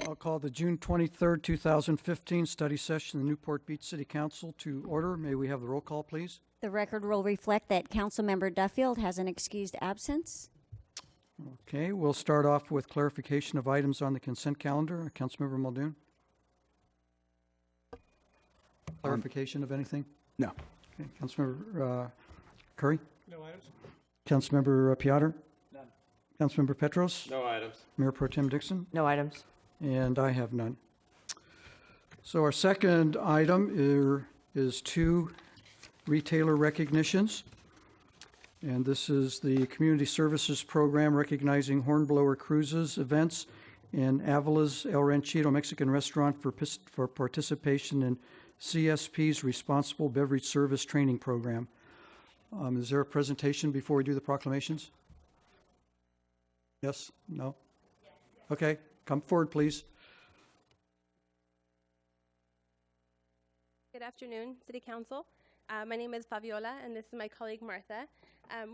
I'll call the June 23rd, 2015 study session of the Newport Beach City Council to order. May we have the roll call, please? The record will reflect that Councilmember Duffield has an excused absence. Okay, we'll start off with clarification of items on the consent calendar. Councilmember Muldoon? Clarification of anything? No. Okay, Councilmember Curry? No items. Councilmember Piotr? None. Councilmember Petros? No items. Mayor Pro Tem Dixon? No items. And I have none. So our second item is two retailer recognitions. And this is the Community Services Program recognizing Hornblower Cruises events and Avila's El Ranchito Mexican Restaurant for participation in CSP's Responsible Beverage Service Training Program. Is there a presentation before we do the proclamations? Yes? No? Okay, come forward, please. Good afternoon, City Council. My name is Fabiola, and this is my colleague Martha.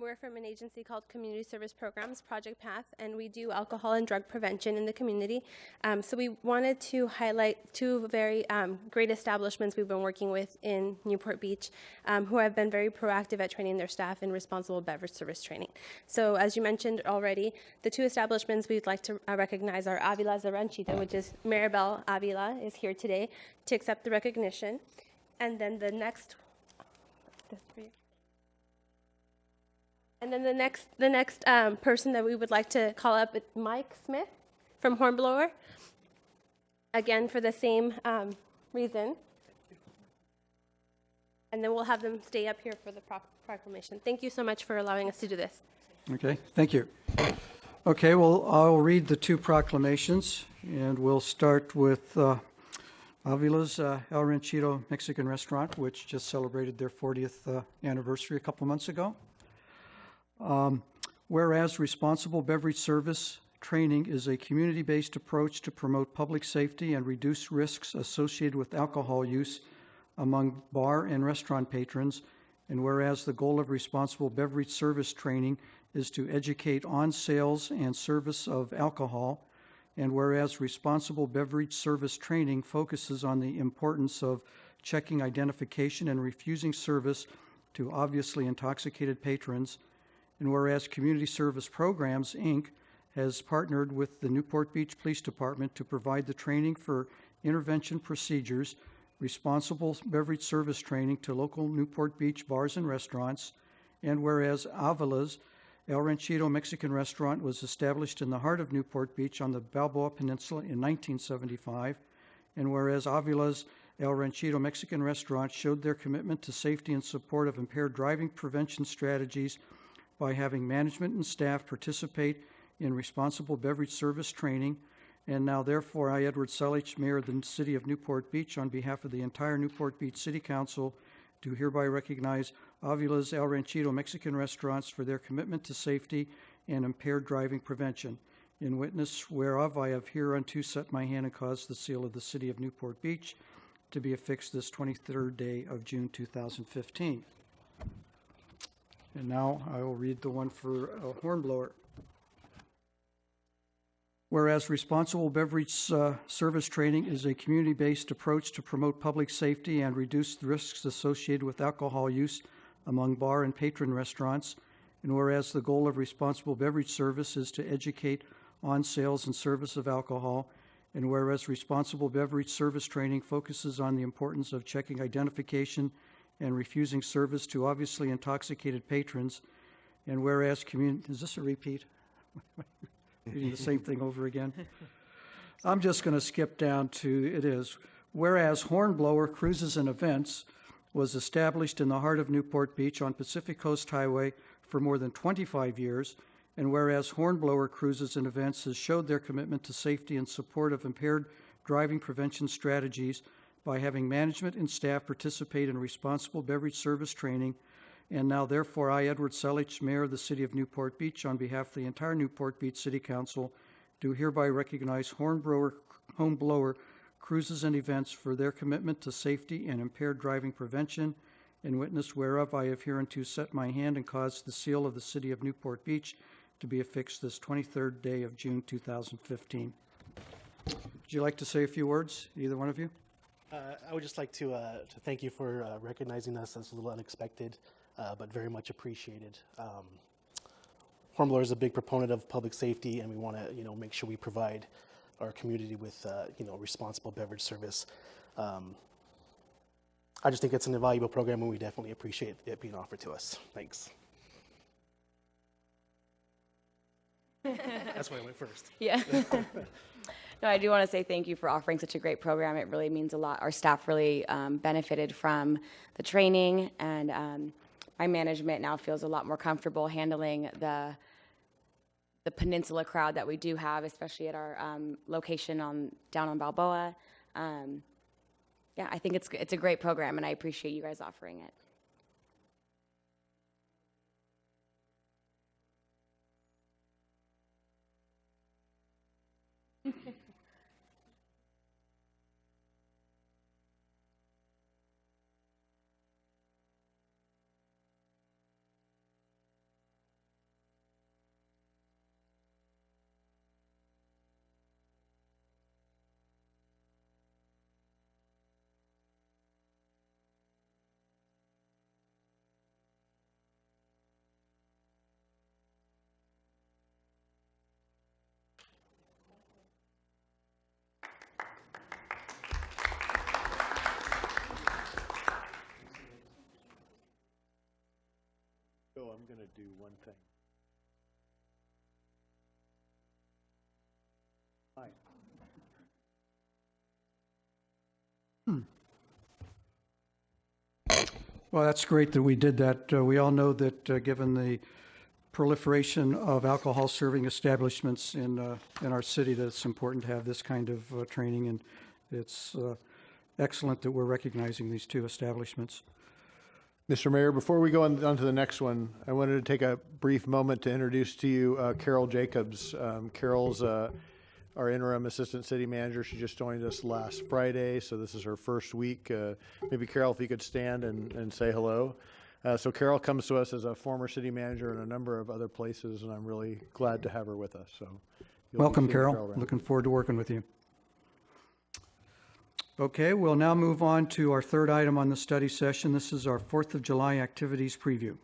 We're from an agency called Community Service Programs, Project Path, and we do alcohol and drug prevention in the community. So we wanted to highlight two very great establishments we've been working with in Newport Beach who have been very proactive at training their staff in responsible beverage service training. So as you mentioned already, the two establishments we'd like to recognize are Avila's El Ranchito, which is Maribel Avila is here today to accept the recognition. And then the next person that we would like to call up is Mike Smith from Hornblower, again for the same reason. And then we'll have them stay up here for the proclamation. Thank you so much for allowing us to do this. Okay, thank you. Okay, well, I'll read the two proclamations, and we'll start with Avila's El Ranchito Mexican Restaurant, which just celebrated their 40th anniversary a couple months ago. Whereas responsible beverage service training is a community-based approach to promote public safety and reduce risks associated with alcohol use among bar and restaurant patrons, and whereas the goal of responsible beverage service training is to educate on sales and service of alcohol, and whereas responsible beverage service training focuses on the importance of checking identification and refusing service to obviously intoxicated patrons, and whereas Community Service Programs, Inc. has partnered with the Newport Beach Police Department to provide the training for intervention procedures, responsible beverage service training to local Newport Beach bars and restaurants, and whereas Avila's El Ranchito Mexican Restaurant was established in the heart of Newport Beach on the Balboa Peninsula in 1975, and whereas Avila's El Ranchito Mexican Restaurant showed their commitment to safety and support of impaired driving prevention strategies by having management and staff participate in responsible beverage service training, and now therefore I, Edward Selich, Mayor of the City of Newport Beach, on behalf of the entire Newport Beach City Council, do hereby recognize Avila's El Ranchito Mexican Restaurants for their commitment to safety and impaired driving prevention. In witness whereof I have hereunto set my hand and caused the seal of the City of Newport Beach to be affixed this 23rd day of June 2015. And now I will read the one for Hornblower. Whereas responsible beverage service training is a community-based approach to promote public safety and reduce the risks associated with alcohol use among bar and patron restaurants, and whereas the goal of responsible beverage service is to educate on sales and service of alcohol, and whereas responsible beverage service training focuses on the importance of checking identification and refusing service to obviously intoxicated patrons, and whereas is this a repeat? Reading the same thing over again. I'm just going to skip down to it is. Whereas Hornblower Cruises and Events was established in the heart of Newport Beach on Pacific Coast Highway for more than 25 years, and whereas Hornblower Cruises and Events has showed their commitment to safety and support of impaired driving prevention strategies by having management and staff participate in responsible beverage service training, and now, therefore, I, Edward Selich, Mayor of the City of Newport Beach, on behalf of the entire Newport Beach City Council, do hereby recognize Hornblower Cruises and Events for their commitment to safety and impaired driving prevention, in witness whereof I have hereunto set my hand and caused the seal of the City of Newport Beach to be affixed this 23rd day of June 2015. Would you like to say a few words, either one of you? I would just like to thank you for recognizing us. That's a little unexpected, but very much appreciated. Hornblower is a big proponent of public safety, and we want to, make sure we provide our community with, responsible beverage service. I just think it's an invaluable program, and we definitely appreciate it being offered to us. Thanks. That's why I went first. Yeah. No, I do want to say thank you for offering such a great program. It really means a lot. Our staff really benefited from the training, and my management now feels a lot more comfortable handling the peninsula crowd that we do have, especially at our location down on Balboa. Yeah, I think it's a great program, and I appreciate you guys offering it. So I'm going to do one thing. Hi. Well, that's great that we did that. We all know that given the proliferation of alcohol serving establishments in our city, that it's important to have this kind of training, and it's excellent that we're recognizing these two establishments. Mr. Mayor, before we go on to the next one, I wanted to take a brief moment to introduce to you Carol Jacobs. Carol's our interim assistant city manager. She just joined us last Friday, so this is her first week. Maybe Carol, if you could stand and say hello. So Carol comes to us as a former city manager in a number of other places, and I'm really glad to have her with us. So welcome, Carol. Looking forward to working with you. Okay, we'll now move on to our third item on the study session. This is our 4th of July activities preview.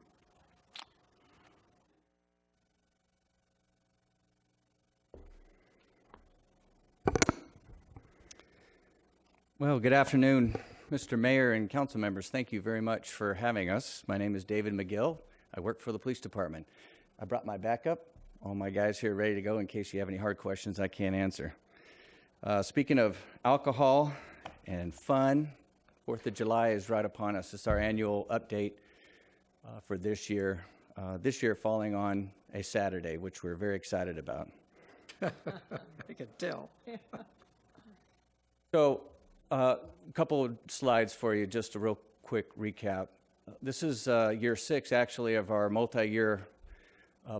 Well, good afternoon, Mr. Mayor and council members. Thank you very much for having us. My name is David McGill. I work for the police department. I brought my backup. All my guys here ready to go in case you have any hard questions I can't answer. Speaking of alcohol and fun, 4th of July is right upon us. It's our annual update for this year falling on a Saturday, which we're very excited about. I can tell. So a couple of slides for you, just a real quick recap. This is year 6, actually, of our multi-year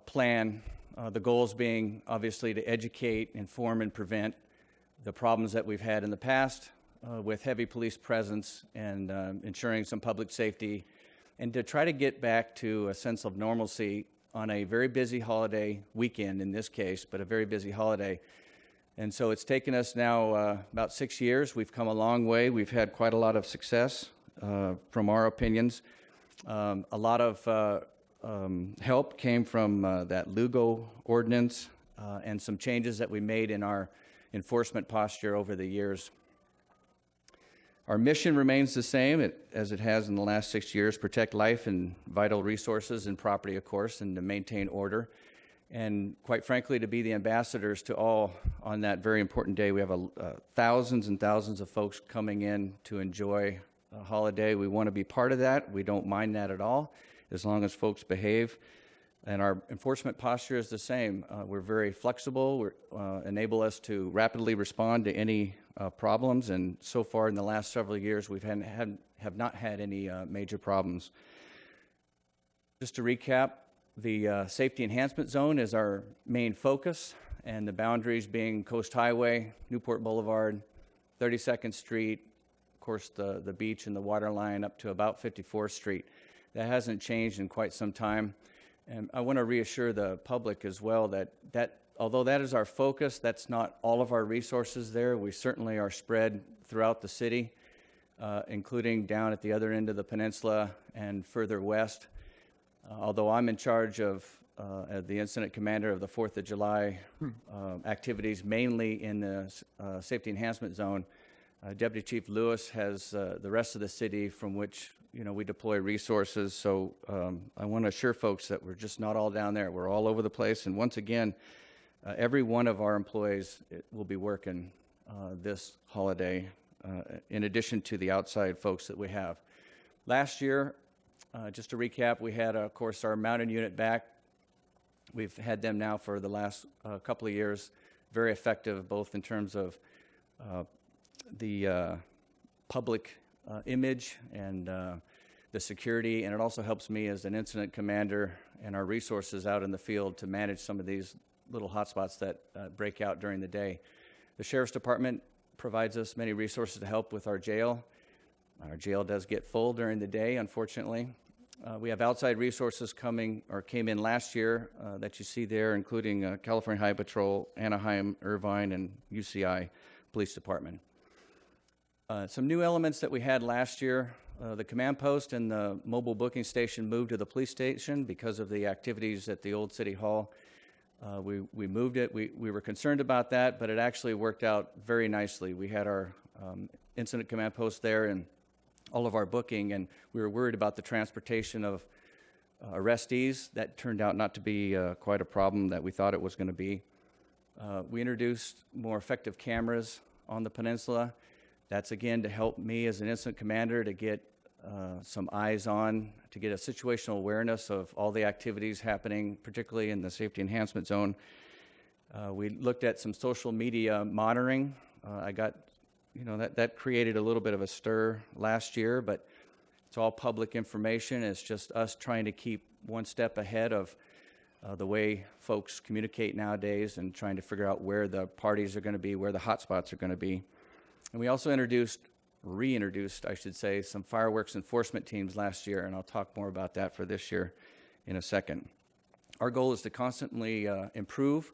plan. The goals being, obviously, to educate, inform, and prevent the problems that we've had in the past with heavy police presence and ensuring some public safety, and to try to get back to a sense of normalcy on a very busy holiday weekend in this case, but a very busy holiday. And so it's taken us now about 6 years. We've come a long way. We've had quite a lot of success from our opinions. A lot of help came from that Lugo ordinance and some changes that we made in our enforcement posture over the years. Our mission remains the same as it has in the last 6 years: protect life and vital resources and property, of course, and to maintain order. And quite frankly, to be the ambassadors to all on that very important day. We have thousands and thousands of folks coming in to enjoy a holiday. We want to be part of that. We don't mind that at all, as long as folks behave. And our enforcement posture is the same. We're very flexible. We enable us to rapidly respond to any problems. And so far in the last several years, we have not had any major problems. Just to recap, the Safety Enhancement Zone is our main focus, and the boundaries being Coast Highway, Newport Boulevard, 32nd Street, of course the beach and the water line up to about 54th Street. That hasn't changed in quite some time. And I want to reassure the public as well that although that is our focus, that's not all of our resources there. We certainly are spread throughout the city, including down at the other end of the peninsula and further west. Although I'm in charge of the incident commander of the 4th of July activities, mainly in the safety enhancement zone, Deputy Chief Lewis has the rest of the city from which we deploy resources. So I want to assure folks that we're just not all down there. We're all over the place. And once again, every one of our employees will be working this holiday, in addition to the outside folks that we have. Last year, just to recap, we had, of course, our mounted unit back. We've had them now for the last couple of years. Very effective, both in terms of the public image and the security, and it also helps me as an incident commander and our resources out in the field to manage some of these little hotspots that break out during the day. The Sheriff's Department provides us many resources to help with our jail. Our jail does get full during the day, unfortunately. We have outside resources came in last year that you see there, including California Highway Patrol, Anaheim, Irvine, and UCI Police Department. Some new elements that we had last year, the command post and the mobile booking station moved to the police station because of the activities at the old City Hall. We moved it. We were concerned about that, but it actually worked out very nicely. We had our incident command post there and all of our booking, and we were worried about the transportation of arrestees. That turned out not to be quite a problem that we thought it was going to be. We introduced more effective cameras on the peninsula. That's, again, to help me as an incident commander to get some eyes on, to get a situational awareness of all the activities happening, particularly in the safety enhancement zone. We looked at some social media monitoring. That created a little bit of a stir last year, but it's all public information. It's just us trying to keep one step ahead of the way folks communicate nowadays and trying to figure out where the parties are going to be, where the hotspots are going to be. And we also reintroduced, I should say, some fireworks enforcement teams last year, and I'll talk more about that for this year in a second. Our goal is to constantly improve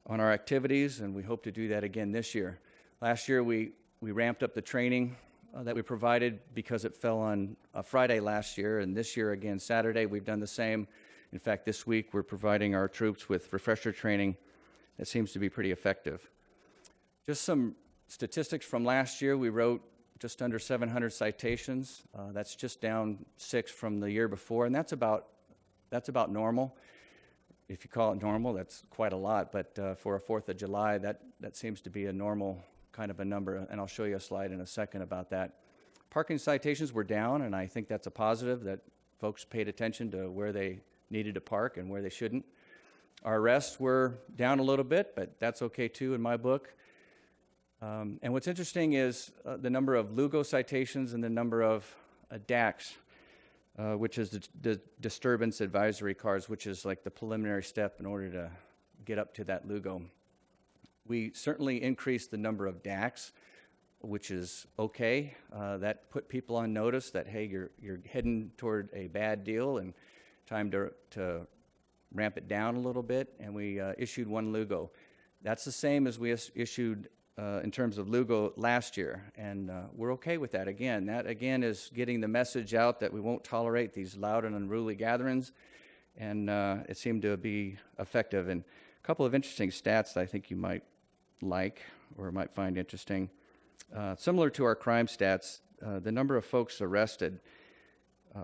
on our activities, and we hope to do that again this year. Last year, we ramped up the training that we provided because it fell on a Friday last year, and this year, again, Saturday, we've done the same. In fact, this week, we're providing our troops with refresher training that seems to be pretty effective. Just some statistics from last year, we wrote just under 700 citations. That's just down 6 from the year before, and that's about normal. If you call it normal, that's quite a lot, but for a 4th of July, that seems to be a normal kind of a number, and I'll show you a slide in a second about that. Parking citations were down, and I think that's a positive that folks paid attention to where they needed to park and where they shouldn't. Our arrests were down a little bit, but that's okay too in my book. And what's interesting is the number of LUGO citations and the number of DACs, which is the disturbance advisory cards, which is like the preliminary step in order to get up to that LUGO. We certainly increased the number of DACs, which is okay. That put people on notice that, hey, you're heading toward a bad deal and time to ramp it down a little bit, and we issued 1 LUGO. That's the same as we issued in terms of LUGO last year, and we're okay with that. Again, that again is getting the message out that we won't tolerate these loud and unruly gatherings, and it seemed to be effective. And a couple of interesting stats that I think you might like or might find interesting. Similar to our crime stats, the number of folks arrested,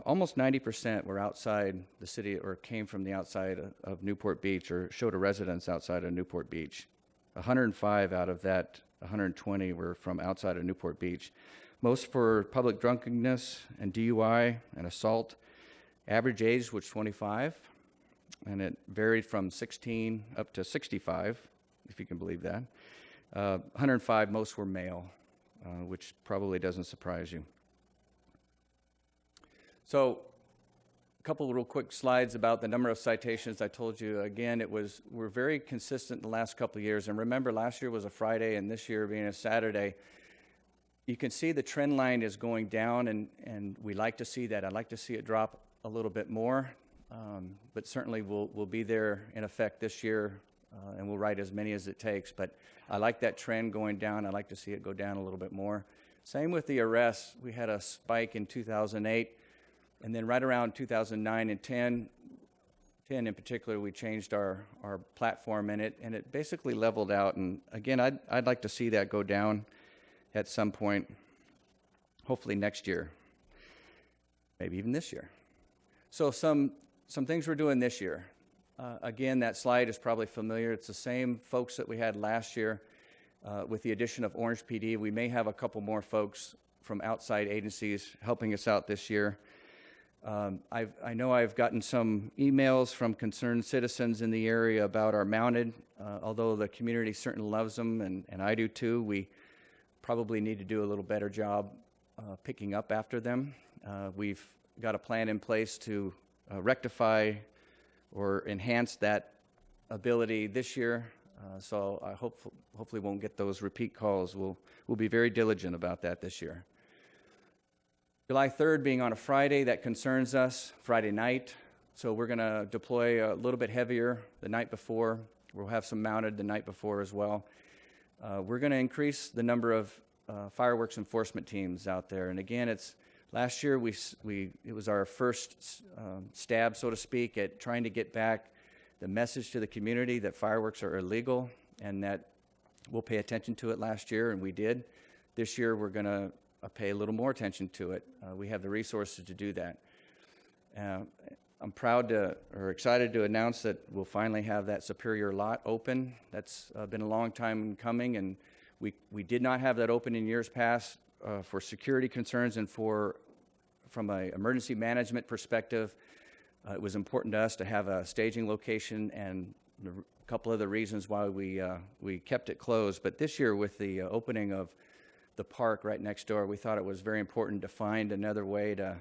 almost 90% were outside the city or came from the outside of Newport Beach or showed a residence outside of Newport Beach. 105 out of that 120 were from outside of Newport Beach. Most for public drunkenness and DUI and assault. Average age was 25, and it varied from 16 up to 65, if you can believe that. 105, most were male, which probably doesn't surprise you. So, a couple of real quick slides about the number of citations. I told you, again, we're very consistent the last couple of years. And remember, last year was a Friday, and this year being a Saturday. You can see the trend line is going down, and we like to see that. I'd like to see it drop a little bit more. but certainly we'll be there in effect this year, and we'll write as many as it takes. But I like that trend going down. I'd like to see it go down a little bit more. Same with the arrests. We had a spike in 2008, and then right around 2009 and 10 in particular, we changed our platform, and it basically leveled out. And again, I'd like to see that go down at some point, hopefully next year, maybe even this year. So some things we're doing this year. Again, that slide is probably familiar. It's the same folks that we had last year. With the addition of Orange PD, we may have a couple more folks from outside agencies helping us out this year. I know I've gotten some emails from concerned citizens in the area about our mounted. Although the community certainly loves them, and I do too, we probably need to do a little better job picking up after them. We've got a plan in place to rectify or enhance that ability this year. So I hopefully won't get those repeat calls. We'll be very diligent about that this year. July 3rd being on a Friday, that concerns us, Friday night. So we're going to deploy a little bit heavier the night before. We'll have some mounted the night before as well. We're going to increase the number of fireworks enforcement teams out there. And again, last year it was our first stab, so to speak, at trying to get back the message to the community that fireworks are illegal and that we'll pay attention to it last year, and we did. This year we're going to pay a little more attention to it. We have the resources to do that. I'm excited to announce that we'll finally have that Superior lot open. That's been a long time coming, and we did not have that open in years past for security concerns and from an emergency management perspective. It was important to us to have a staging location, and a couple of the reasons why we kept it closed. But this year, with the opening of the park right next door, we thought it was very important to find another way to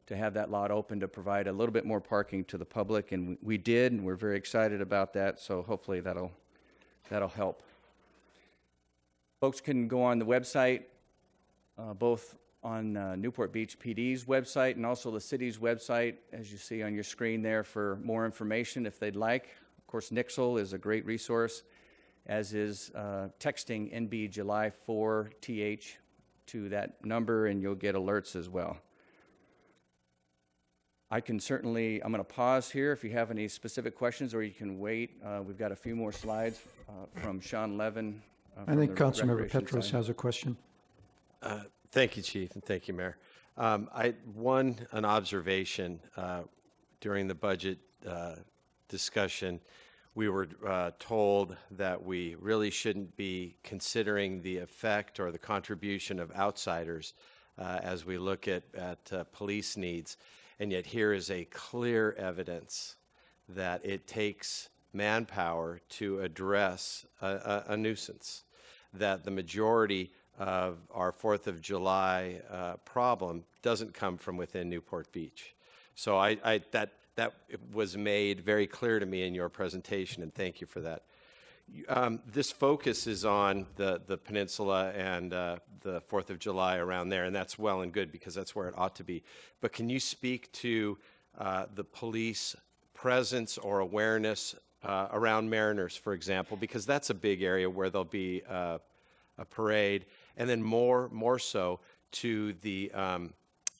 have that lot open to provide a little bit more parking to the public, and we did, and we're very excited about that. So hopefully that'll help. Folks can go on the website, both on Newport Beach PD's website and also the city's website, as you see on your screen there, for more information if they'd like. Of course, Nixle is a great resource, as is texting NB July 4 TH to that number, and you'll get alerts as well. I'm going to pause here if you have any specific questions, or you can wait. We've got a few more slides from Sean Levin. I think Councilmember Petros has a question. Thank you, Chief, and thank you, Mayor. An observation during the budget discussion. We were told that we really shouldn't be considering the effect or the contribution of outsiders as we look at police needs. And yet here is a clear evidence that it takes manpower to address a nuisance, that the majority of our 4th of July problem doesn't come from within Newport Beach. So that was made very clear to me in your presentation, and thank you for that. This focus is on the peninsula and the 4th of July around there, and that's well and good because that's where it ought to be. But can you speak to the police presence or awareness around Mariners, for example, because that's a big area where there'll be a parade, and then more so to the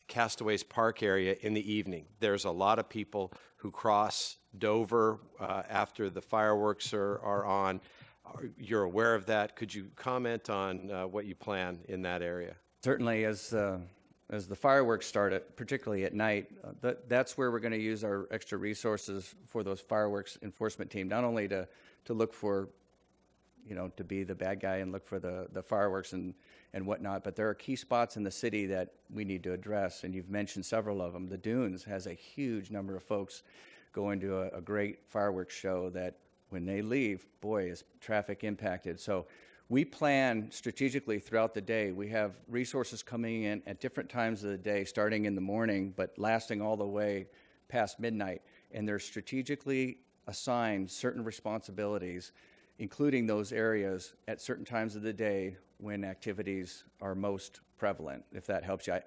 Castaways Park area in the evening. There's a lot of people who cross Dover after the fireworks are on. You're aware of that. Could you comment on what you plan in that area? Certainly, as the fireworks start, particularly at night, that's where we're going to use our extra resources for those fireworks enforcement team, not only to look for, to be the bad guy and look for the fireworks and whatnot, but there are key spots in the city that we need to address, and you've mentioned several of them. The Dunes has a huge number of folks going to a great fireworks show that when they leave, boy, is traffic impacted. So we plan strategically throughout the day. We have resources coming in at different times of the day, starting in the morning, but lasting all the way past midnight. And they're strategically assigned certain responsibilities, including those areas at certain times of the day when activities are most prevalent, if that helps you.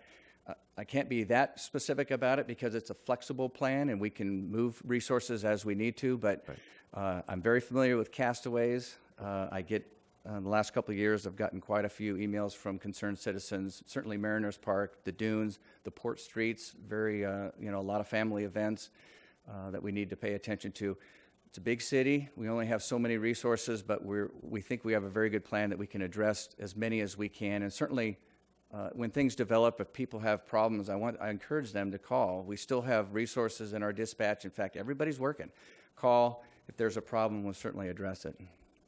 I can't be that specific about it because it's a flexible plan and we can move resources as we need to, but I'm very familiar with castaways. I get, the last couple of years, I've gotten quite a few emails from concerned citizens, certainly Mariners Park, the dunes, the port streets, very, a lot of family events that we need to pay attention to. It's a big city. We only have so many resources, but we think we have a very good plan that we can address as many as we can. And certainly, when things develop, if people have problems, I encourage them to call. We still have resources in our dispatch. In fact, everybody's working. Call. If there's a problem, we'll certainly address it.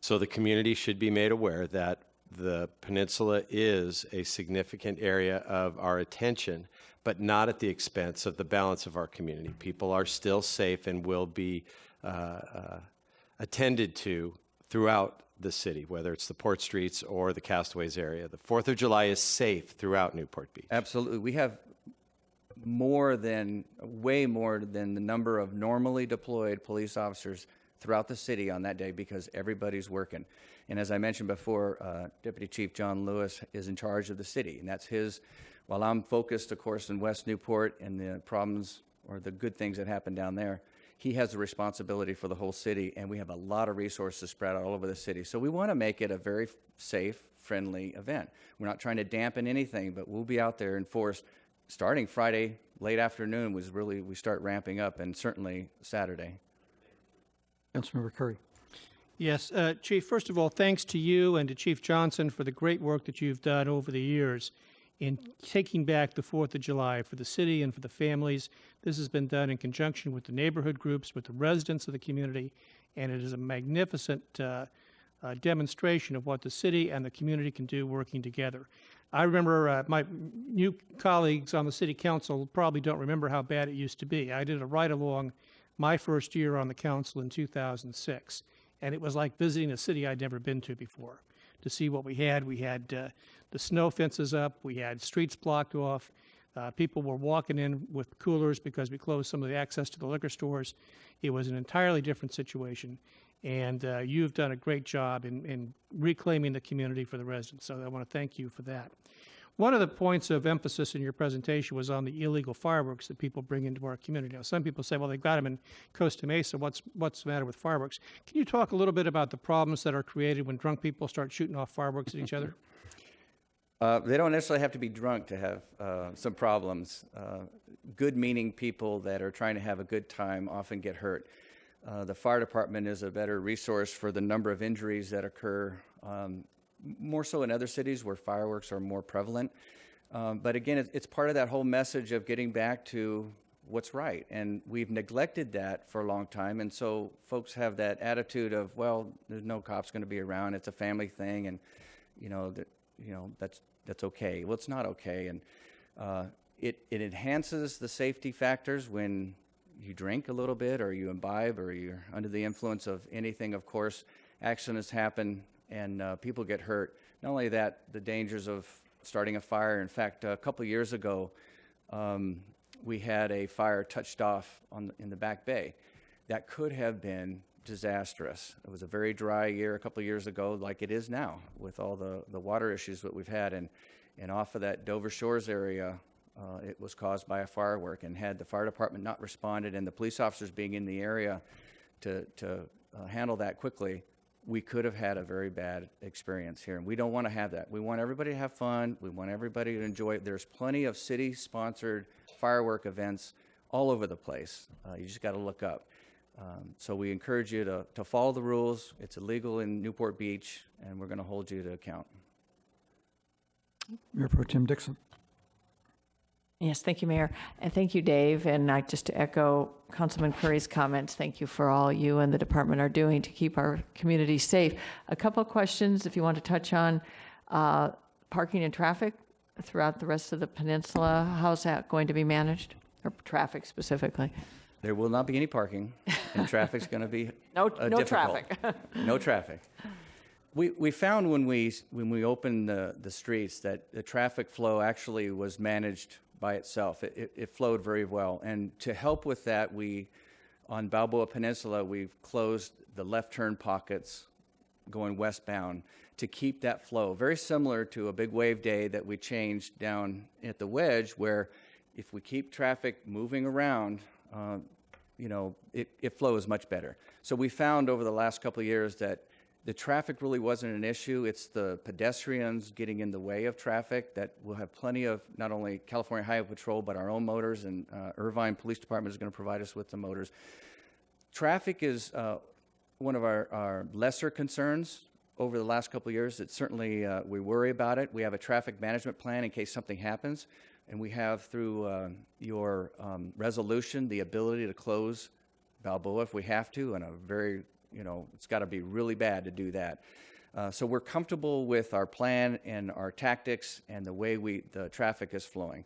So the community should be made aware that the peninsula is a significant area of our attention, but not at the expense of the balance of our community. People are still safe and will be attended to throughout the city, whether it's the port streets or the Castaways area. The 4th of July is safe throughout Newport Beach. Absolutely. We have way more than the number of normally deployed police officers throughout the city on that day because everybody's working. And as I mentioned before, Deputy Chief John Lewis is in charge of the city, and that's his, while I'm focused, of course, in West Newport and the problems or the good things that happen down there, he has the responsibility for the whole city, and we have a lot of resources spread out all over the city. So we want to make it a very safe, friendly event. We're not trying to dampen anything, but we'll be out there in force starting Friday, late afternoon we start ramping up, and certainly Saturday. Councilmember Curry. Yes, Chief, first of all, thanks to you and to Chief Johnson for the great work that you've done over the years in taking back the 4th of July for the city and for the families. This has been done in conjunction with the neighborhood groups, with the residents of the community, and it is a magnificent demonstration of what the city and the community can do working together. I remember my new colleagues on the city council probably don't remember how bad it used to be. I did a ride-along my first year on the council in 2006, and it was like visiting a city I'd never been to before. To see what we had the snow fences up, we had streets blocked off, people were walking in with coolers because we closed some of the access to the liquor stores. It was an entirely different situation, and you've done a great job in reclaiming the community for the residents, so I want to thank you for that. One of the points of emphasis in your presentation was on the illegal fireworks that people bring into our community. Now, some people say, well, they've got them in Costa Mesa. What's the matter with fireworks? Can you talk a little bit about the problems that are created when drunk people start shooting off fireworks at each other? They don't necessarily have to be drunk to have some problems. Good-meaning people that are trying to have a good time often get hurt. The fire department is a better resource for the number of injuries that occur, more so in other cities where fireworks are more prevalent. But again, it's part of that whole message of getting back to what's right. And we've neglected that for a long time. And so folks have that attitude of, well, there's no cops going to be around. It's a family thing. And, that's okay. Well, it's not okay. And it enhances the safety factors when you drink a little bit or you imbibe or you're under the influence of anything. Of course, accidents happen and people get hurt. Not only that, the dangers of starting a fire. In fact, a couple of years ago, we had a fire touched off in the Back Bay. That could have been disastrous. It was a very dry year a couple of years ago, like it is now, with all the water issues that we've had. And off of that Dover Shores area, it was caused by a firework. And had the fire department not responded and the police officers being in the area to handle that quickly, we could have had a very bad experience here. And we don't want to have that. We want everybody to have fun. We want everybody to enjoy it. There's plenty of city-sponsored firework events all over the place. You just got to look up. So we encourage you to follow the rules. It's illegal in Newport Beach, and we're going to hold you to account. Mayor Pro Tem Dixon. Yes, thank you, Mayor. And thank you, Dave. And just to echo Councilman Curry's comments, thank you for all you and the department are doing to keep our community safe. A couple of questions, if you want to touch on parking and traffic throughout the rest of the peninsula. How's that going to be managed, or traffic specifically? There will not be any parking, and traffic's going to be No difficult. traffic. No traffic. We found when we opened the streets that the traffic flow actually was managed by itself. It flowed very well. And to help with that, on Balboa Peninsula, we've closed the left turn pockets going westbound to keep that flow. Very similar to a big wave day that we changed down at the Wedge, where if we keep traffic moving around, it flows much better. So we found over the last couple of years that the traffic really wasn't an issue. It's the pedestrians getting in the way of traffic that we'll have plenty of, not only California Highway Patrol, but our own motors, and Irvine Police Department is going to provide us with the motors. Traffic is one of our lesser concerns over the last couple of years. It's certainly, we worry about it. We have a traffic management plan in case something happens, and we have through your resolution the ability to close Balboa if we have to, and a very, it's got to be really bad to do that. So we're comfortable with our plan and our tactics and the way the traffic is flowing.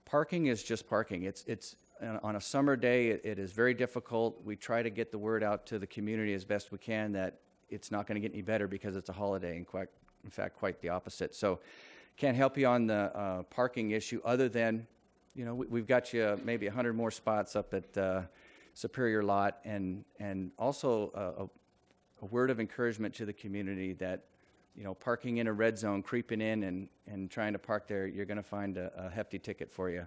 Parking is just parking. It's on a summer day, it is very difficult. We try to get the word out to the community as best we can that it's not going to get any better because it's a holiday, and in fact, quite the opposite. So can't help you on the parking issue other than, we've got you maybe 100 more spots up at Superior Lot, and also a word of encouragement to the community that, parking in a red zone, creeping in and trying to park there, you're going to find a hefty ticket for you.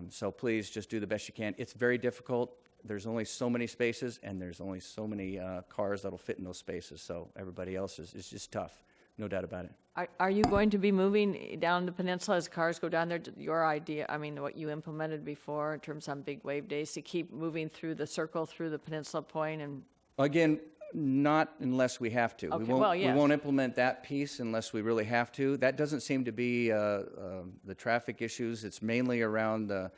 So please just do the best you can. It's very difficult. There's only so many spaces, and there's only so many cars that'll fit in those spaces. So everybody else is just tough, no doubt about it. Are you going to be moving down the peninsula as cars go down there? Your idea, what you implemented before in terms of big wave days, to keep moving through the circle, through the peninsula point? And again, not unless we have to. Okay, we won't implement that piece unless we really have to. That doesn't seem to be the traffic issues. It's mainly around the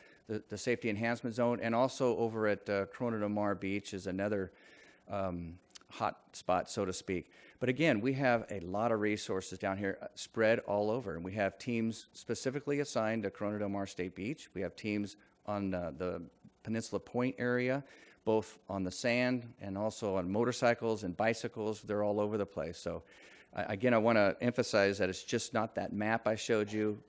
safety enhancement zone, and also over at Corona del Mar Beach is another hot spot, so to speak. But again, we have a lot of resources down here spread all over, and we have teams specifically assigned to Corona del Mar State Beach. We have teams on the Peninsula Point area, both on the sand and also on motorcycles and bicycles. They're all over the place. So again, I want to emphasize that it's just not that map I showed you.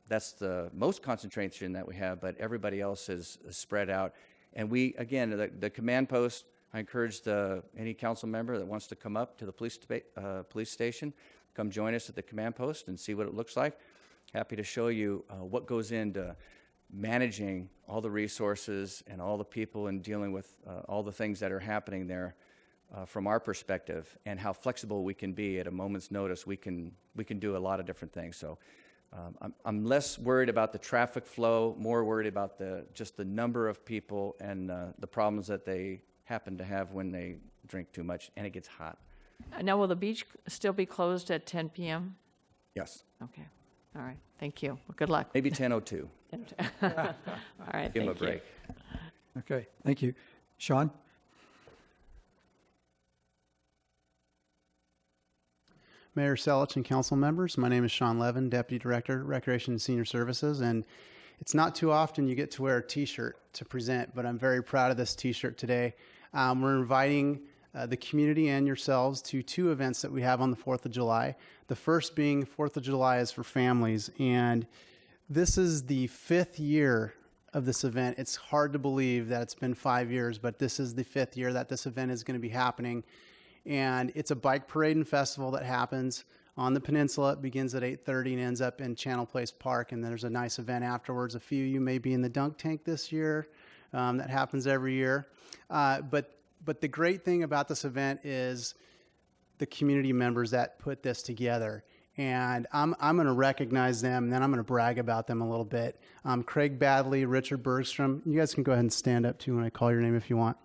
That's the most concentration that we have, but everybody else is spread out. And we, again, the command post, I encourage any council member that wants to come up to the police station, come join us at the command post and see what it looks like. Happy to show you what goes into managing all the resources and all the people and dealing with all the things that are happening there from our perspective, and how flexible we can be at a moment's notice. We can do a lot of different things. So I'm less worried about the traffic flow, more worried about just the number of people and the problems that they happen to have when they drink too much and it gets hot. Now, will the beach still be closed at 10 p.m.? Yes. Okay. All right. Thank you. Well, good luck. Maybe 10:02. All right. Give them a thank you. break. Okay, thank you. Sean? Mayor Selich and council members, my name is Sean Levin, Deputy Director, Recreation and Senior Services, and it's not too often you get to wear a t-shirt to present, but I'm very proud of this t-shirt today. We're inviting the community and yourselves to two events that we have on the 4th of July. The first being 4th of July is for families, and this is the 5th year of this event. It's hard to believe that it's been 5 years, but this is the 5th year that this event is going to be happening. And it's a bike parade and festival that happens on the peninsula. It begins at 8:30 and ends up in Channel Place Park, and there's a nice event afterwards. A few of you may be in the dunk tank this year. That happens every year. But the great thing about this event is the community members that put this together. And I'm going to recognize them, and then I'm going to brag about them a little bit. Craig Badley, Richard Bergstrom. You guys can go ahead and stand up, too, when I call your name if you want.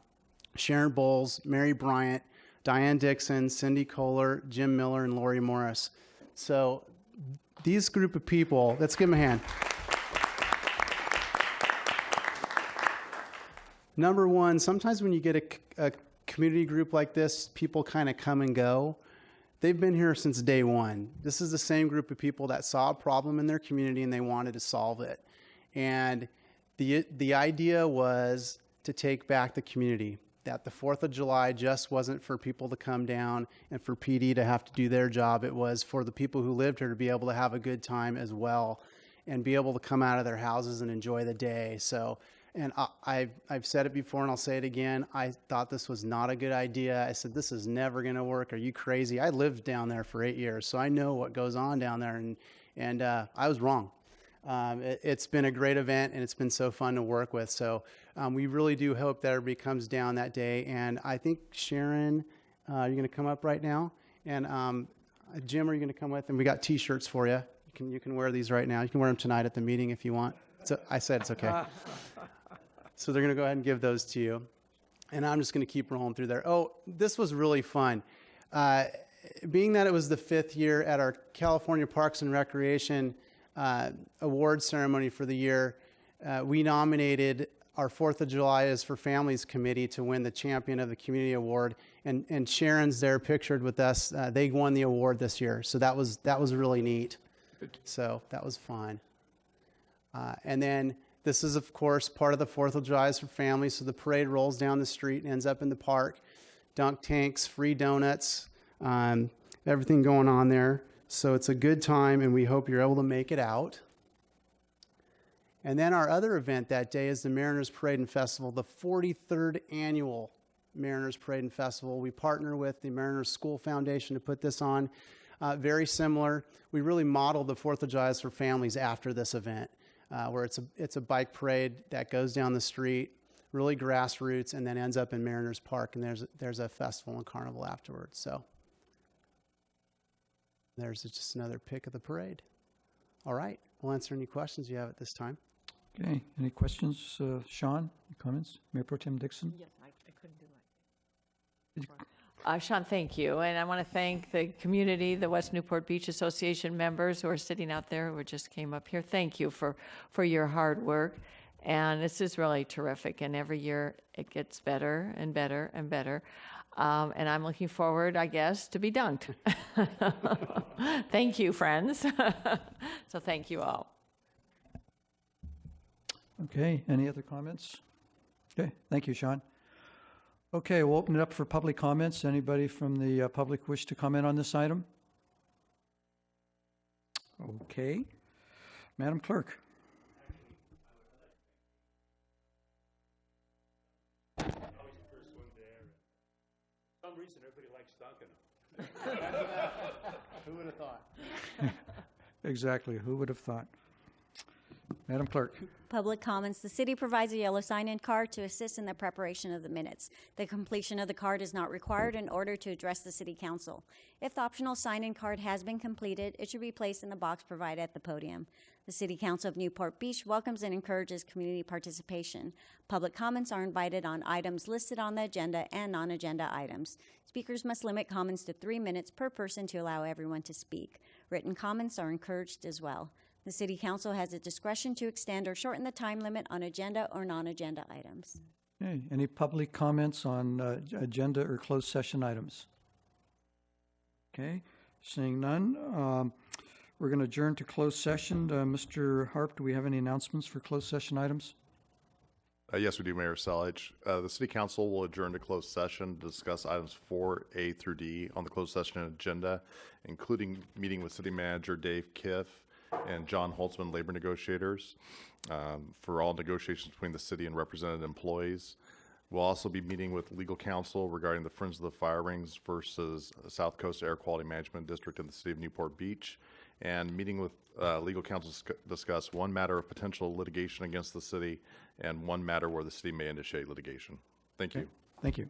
Sharon Bowles, Mary Bryant, Diane Dixon, Cindy Kohler, Jim Miller, and Lori Morris. So these group of people, let's give them a hand. Number one, sometimes when you get a community group like this, people kind of come and go. They've been here since day one. This is the same group of people that saw a problem in their community and they wanted to solve it. And the idea was to take back the community, that the 4th of July just wasn't for people to come down and for PD to have to do their job. It was for the people who lived here to be able to have a good time as well and be able to come out of their houses and enjoy the day. So And I've said it before and I'll say it again. I thought this was not a good idea. I said, this is never going to work. Are you crazy? I lived down there for 8 years, so I know what goes on down there. And I was wrong. It's been a great event and it's been so fun to work with. So we really do hope that everybody comes down that day. And I think Sharon, you're going to come up right now. And Jim, are you going to come with? And we got T-shirts for you. You can wear these right now. You can wear them tonight at the meeting if you want. So I said it's okay. So they're going to go ahead and give those to you. And I'm just going to keep rolling through there. Oh, this was really fun. Being that it was the 5th year at our California Parks and Recreation award ceremony for the year, we nominated our 4th of July is for Families Committee to win the Champion of the Community Award. And Sharon's there pictured with us. They won the award this year. So that was really neat. So that was fun. And then this is, of course, part of the 4th of July is for families. So the parade rolls down the street and ends up in the park. Dunk tanks, free donuts, everything going on there. So it's a good time, and we hope you're able to make it out. And then our other event that day is the Mariners Parade and Festival, the 43rd annual Mariners Parade and Festival. We partner with the Mariners School Foundation to put this on. Very similar. We really modeled the 4th of July for families after this event. Where it's a bike parade that goes down the street, really grassroots, and then ends up in Mariners Park, and there's a festival and carnival afterwards. So there's just another pic of the parade. All right, we'll answer any questions you have at this time. Okay, any questions? Sean, comments? Mayor Pro Tem Dixon? Yes, I couldn't do it. Sean, thank you. And I want to thank the community, the West Newport Beach Association members who are sitting out there who just came up here. Thank you for your hard work. And this is really terrific. And every year it gets better and better and better. And I'm looking forward, I guess, to be dunked. Thank you, friends. So thank you all. Okay, any other comments? Okay, thank you, Sean. Okay, we'll open it up for public comments. Anybody from the public wish to comment on this item? Okay. Madam Clerk. Always the first one there. For some reason, everybody likes dunking them. Who would have thought? Exactly, who would have thought? Madam Clerk. Public comments. The city provides a yellow sign-in card to assist in the preparation of the minutes. The completion of the card is not required in order to address the city council. If the optional sign-in card has been completed, it should be placed in the box provided at the podium. The City Council of Newport Beach welcomes and encourages community participation. Public comments are invited on items listed on the agenda and non-agenda items. Speakers must limit comments to 3 minutes per person to allow everyone to speak. Written comments are encouraged as well. The City Council has the discretion to extend or shorten the time limit on agenda or non-agenda items. Okay, any public comments on agenda or closed session items? Okay, seeing none, we're going to adjourn to closed session. Mr. Harp, do we have any announcements for closed session items? Yes, we do, Mayor Salich. The City Council will adjourn to closed session to discuss items 4A through D on the closed session agenda, including meeting with City Manager Dave Kiff and John Holtzman, labor negotiators, for all negotiations between the city and represented employees. We'll also be meeting with legal counsel regarding the Friends of the Fire Rings versus South Coast Air Quality Management District in the city of Newport Beach, and meeting with legal counsel to discuss one matter of potential litigation against the city and one matter where the city may initiate litigation. Thank you. Thank you.